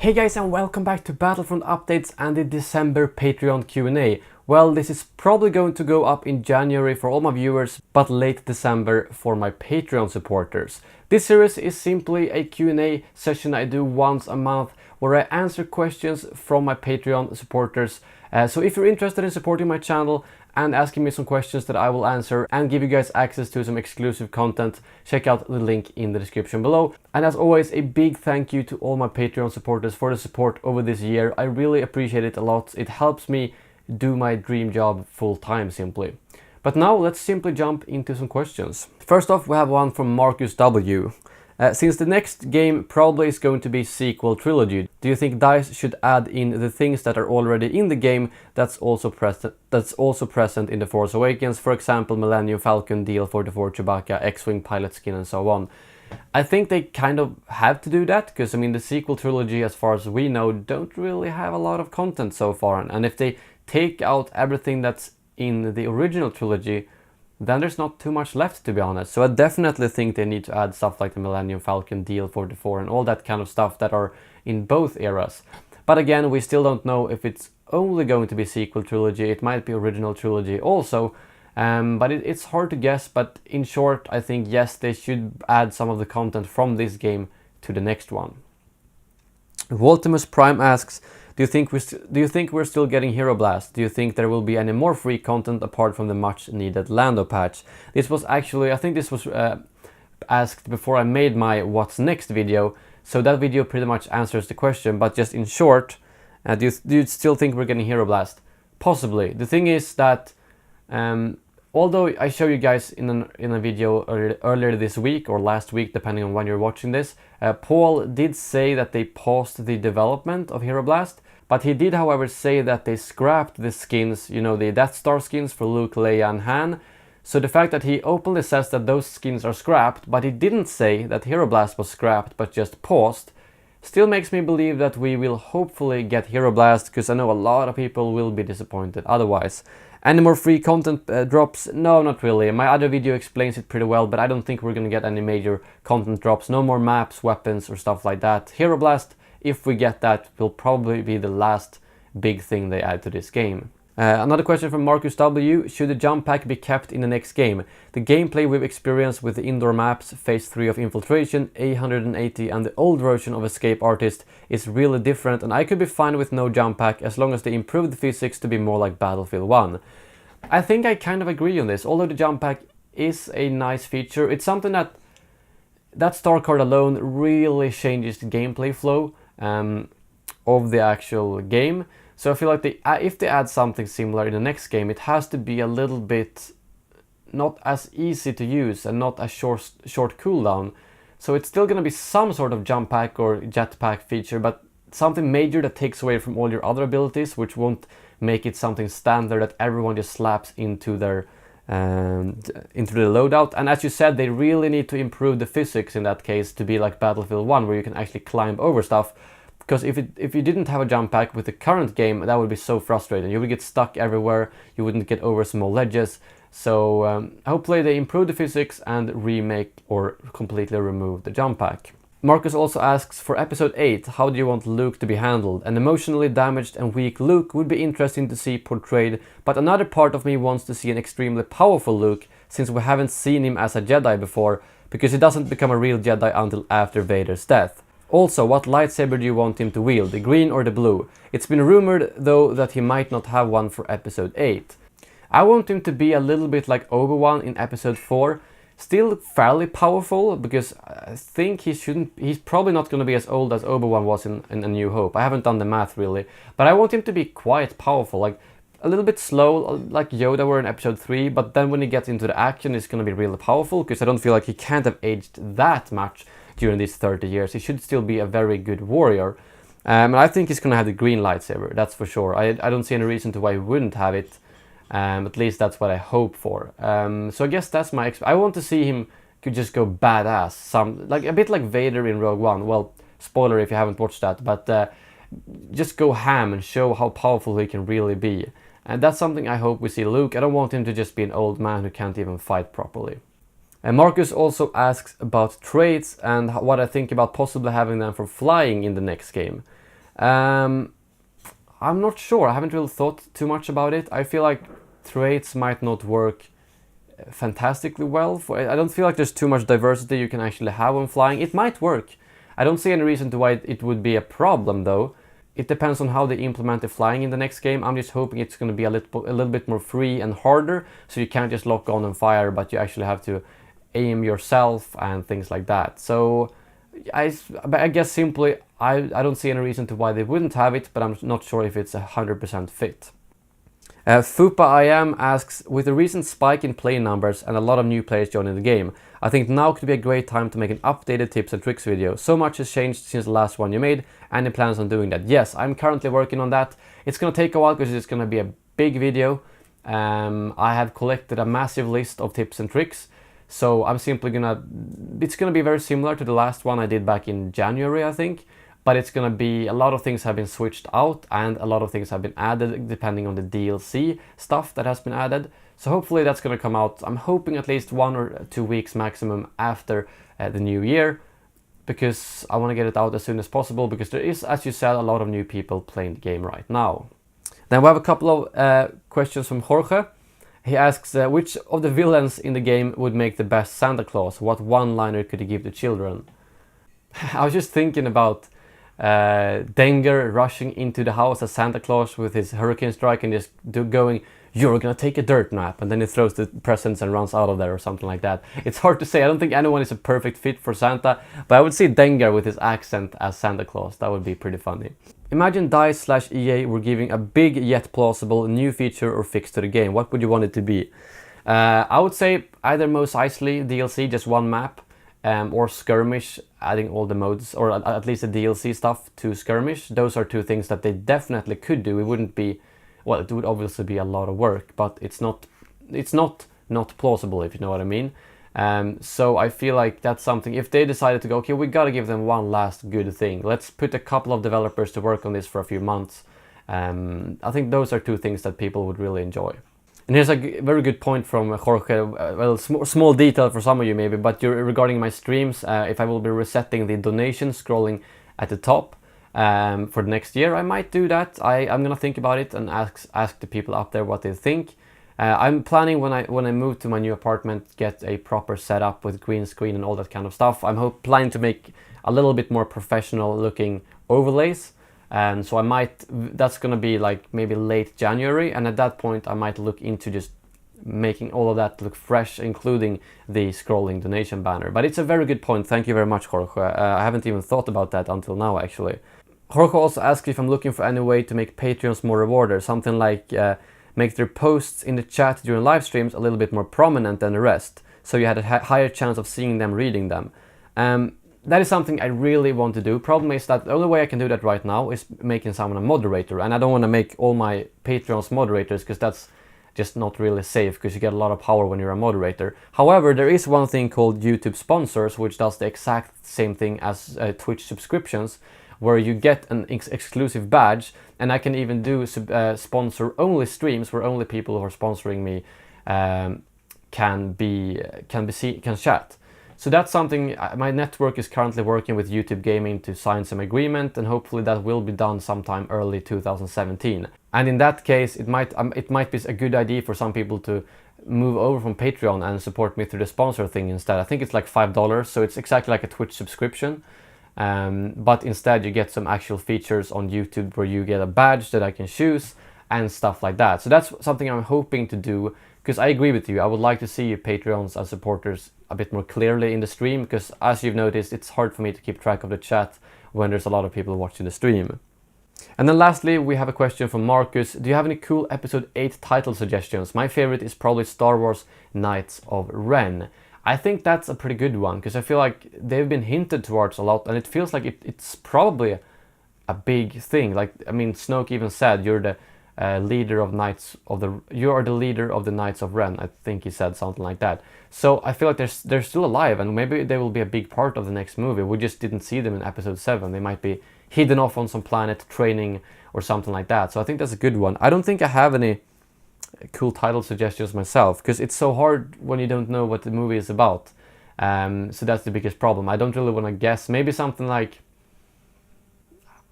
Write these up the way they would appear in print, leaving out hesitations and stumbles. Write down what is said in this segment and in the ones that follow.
Hey guys, and welcome back to Battlefront Updates and the December Patreon Q&A. Well, this is probably going to go up in January for all my viewers, but late December for my Patreon supporters. This series is simply a Q&A session I do once a month where I answer questions from my Patreon supporters. So if you're interested in supporting my channel and asking me some questions that I will answer and give you guys access to some exclusive content, check out the link in the description below. And as always, a big thank you to all my Patreon supporters for the support over this year. I really appreciate it a lot. It helps me do my dream job full time simply. But now let's simply jump into some questions. First off, we have one from MarquessW. Since the next game probably is going to be sequel trilogy, do you think DICE should add in the things that are already in the game that's also present in The Force Awakens, for example Millennium Falcon, DL-44 Chewbacca, X-Wing pilot skin and so on? I think they kind of have to do that, because I mean the sequel trilogy, as far as we know, don't really have a lot of content so far, and if they take out everything that's in the original trilogy, then there's not too much left, to be honest. So I definitely think they need to add stuff like the Millennium Falcon, DL-44 and all that kind of stuff that are in both eras. But again, we still don't know if it's only going to be sequel trilogy. It might be original trilogy also, but it's hard to guess. But in short, I think yes, they should add some of the content from this game to the next one. UltimusPrime asks, do you think we're still getting Hero Blast? Do you think there will be any more free content apart from the much needed Lando patch? This was actually, I think this was asked before I made my What's Next video, so that video pretty much answers the question. But just in short, do you still think we're getting Hero Blast? Possibly. The thing is that although I show you guys in a video earlier this week or last week, depending on when you're watching this, Paul did say that they paused the development of Hero Blast, but he did however say that they scrapped the skins, you know, the Death Star skins for Luke, Leia and Han. So the fact that he openly says that those skins are scrapped, but he didn't say that Hero Blast was scrapped but just paused, still makes me believe that we will hopefully get Hero Blast, because I know a lot of people will be disappointed otherwise. Any more free content drops? No, not really. My other video explains it pretty well, but I don't think we're gonna get any major content drops. No more maps, weapons or stuff like that. Hero Blast, if we get that, will probably be the last big thing they add to this game. Another question from MarquessW. Should the jump pack be kept in the next game? The gameplay we've experienced with the indoor maps, Phase 3 of Infiltration, A180 and the old version of Escape Artist is really different, and I could be fine with no jump pack as long as they improve the physics to be more like Battlefield 1. I think I kind of agree on this. Although the jump pack is a nice feature, it's something that star card alone really changes the gameplay flow of the actual game. So I feel like if they add something similar in the next game, it has to be a little bit not as easy to use and not a short cooldown. So it's still going to be some sort of jump pack or jetpack feature, but something major that takes away from all your other abilities, which won't make it something standard that everyone just slaps into their into the loadout. And as you said, they really need to improve the physics in that case to be like Battlefield 1, where you can actually climb over stuff. Because if you didn't have a jump pack with the current game, that would be so frustrating. You would get stuck everywhere, you wouldn't get over small ledges. So hopefully they improve the physics and remake or completely remove the jump pack. Marcus also asks, for episode 8, how do you want Luke to be handled? An emotionally damaged and weak Luke would be interesting to see portrayed, but another part of me wants to see an extremely powerful Luke, since we haven't seen him as a Jedi before, because he doesn't become a real Jedi until after Vader's death. Also, what lightsaber do you want him to wield, the green or the blue? It's been rumored though that he might not have one for episode 8. I want him to be a little bit like Obi-Wan in episode 4, still fairly powerful, because I think he's probably not going to be as old as Obi-Wan was in A New Hope. I haven't done the math really, but I want him to be quite powerful, like a little bit slow like Yoda were in episode 3, but then when he gets into the action it's going to be really powerful, because I don't feel like he can't have aged that much during these 30 years. He should still be a very good warrior. And I think he's going to have the green lightsaber, that's for sure. I don't see any reason to why he wouldn't have it. At least that's what I hope for. So I guess that's my... I want to see him could just go badass. Like a bit like Vader in Rogue One. Well, spoiler if you haven't watched that. But just go ham and show how powerful he can really be. And that's something I hope we see Luke. I don't want him to just be an old man who can't even fight properly. And Marcus also asks about traits and what I think about possibly having them for flying in the next game. I'm not sure. I haven't really thought too much about it. I feel like traits might not work fantastically well. I don't feel like there's too much diversity you can actually have when flying. It might work. I don't see any reason to why it would be a problem though. It depends on how they implement the flying in the next game. I'm just hoping it's going to be a little bit more free and harder, so you can't just lock on and fire, but you actually have to aim yourself and things like that. So I guess simply I don't see any reason to why they wouldn't have it, but I'm not sure if it's 100% fit. Fupa IM asks, with the recent spike in play numbers and a lot of new players joining the game, I think now could be a great time to make an updated tips and tricks video. So much has changed since the last one you made. Any plans on doing that? Yes, I'm currently working on that. It's gonna take a while because it's gonna be a big video. I have collected a massive list of tips and tricks. So I'm simply it's gonna be very similar to the last one I did back in January, I think. But it's gonna be, a lot of things have been switched out and a lot of things have been added depending on the DLC stuff that has been added. So hopefully that's gonna come out, I'm hoping at least 1 or 2 weeks maximum after the new year, because I wanna get it out as soon as possible, because there is, as you said, a lot of new people playing the game right now. Then we have a couple of questions from Jorge. He asks, which of the villains in the game would make the best Santa Claus? What one-liner could he give to children? I was just thinking about Dengar rushing into the house as Santa Claus with his hurricane strike and just going, "You're gonna take a dirt nap," and then he throws the presents and runs out of there or something like that. It's hard to say. I don't think anyone is a perfect fit for Santa, but I would see Dengar with his accent as Santa Claus. That would be pretty funny. Imagine DICE/EA were giving a big yet plausible new feature or fix to the game. What would you want it to be? I would say either Mos Eisley DLC, just one map, or Skirmish, adding all the modes, or at least the DLC stuff to Skirmish. Those are two things that they definitely could do. It wouldn't be, well, it would obviously be a lot of work, but it's not plausible, if you know what I mean. So I feel like that's something, if they decided to go, okay, we gotta give them one last good thing, let's put a couple of developers to work on this for a few months. I think those are two things that people would really enjoy. And here's a very good point from Jorge, well, small detail for some of you maybe, but regarding my streams, if I will be resetting the donation scrolling at the top for next year, I might do that. I'm gonna think about it and ask the people up there what they think. I'm planning when I move to my new apartment, get a proper setup with green screen and all that kind of stuff. I'm planning to make a little bit more professional looking overlays. And so that's gonna be like maybe late January, and at that point I might look into just making all of that look fresh, including the scrolling donation banner. But it's a very good point. Thank you very much, Jorge. I haven't even thought about that until now, actually. Jorge also asked if I'm looking for any way to make Patreons more rewarded, something like make their posts in the chat during live streams a little bit more prominent than the rest, so you had a higher chance of seeing them reading them. That is something I really want to do. Problem is that the only way I can do that right now is making someone a moderator, and I don't want to make all my Patreons moderators, because that's just not really safe, because you get a lot of power when you're a moderator. However, there is one thing called YouTube sponsors, which does the exact same thing as Twitch subscriptions, where you get an exclusive badge, and I can even do sponsor only streams where only people who are sponsoring me can chat. So that's something, my network is currently working with YouTube Gaming to sign some agreement, and hopefully that will be done sometime early 2017. And in that case, it might be a good idea for some people to move over from Patreon and support me through the sponsor thing instead. I think it's like $5, so it's exactly like a Twitch subscription. But instead you get some actual features on YouTube where you get a badge that I can choose and stuff like that. So that's something I'm hoping to do, because I agree with you. I would like to see Patreons and supporters a bit more clearly in the stream, because as you've noticed, it's hard for me to keep track of the chat when there's a lot of people watching the stream. And then lastly, we have a question from Marcus. Do you have any cool episode 8 title suggestions? My favorite is probably Star Wars Knights of Ren. I think that's a pretty good one, because I feel like they've been hinted towards a lot, and it feels like it's probably a big thing. Like, I mean, Snoke even said, you're the leader of you are the leader of the Knights of Ren. I think he said something like that. So I feel like they're still alive, and maybe they will be a big part of the next movie. We just didn't see them in episode 7. They might be hidden off on some planet training or something like that. So I think that's a good one. I don't think I have any cool title suggestions myself, because it's so hard when you don't know what the movie is about. So that's the biggest problem. I don't really want to guess. Maybe something like,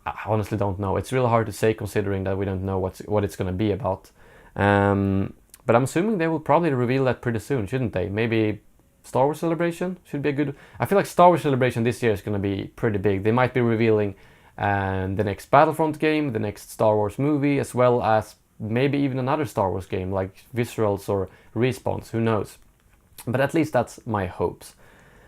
I honestly don't know. It's really hard to say considering that we don't know what it's going to be about. But I'm assuming they will probably reveal that pretty soon, shouldn't they? Maybe Star Wars Celebration should be a good... I feel like Star Wars Celebration this year is going to be pretty big. They might be revealing the next Battlefront game, the next Star Wars movie, as well as maybe even another Star Wars game like Viscerals or Respawns, who knows. But at least that's my hopes.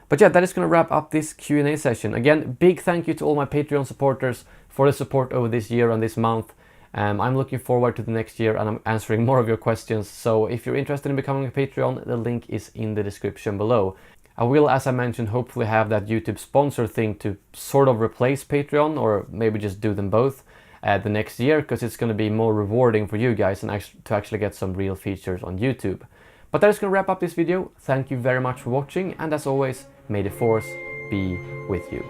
But yeah, that is going to wrap up this Q&A session. Again, big thank you to all my Patreon supporters for the support over this year and this month. I'm looking forward to the next year and I'm answering more of your questions. So if you're interested in becoming a Patreon, the link is in the description below. I will, as I mentioned, hopefully have that YouTube sponsor thing to sort of replace Patreon, or maybe just do them both the next year, because it's going to be more rewarding for you guys and to actually get some real features on YouTube. But that is going to wrap up this video. Thank you very much for watching, and as always, may the Force be with you.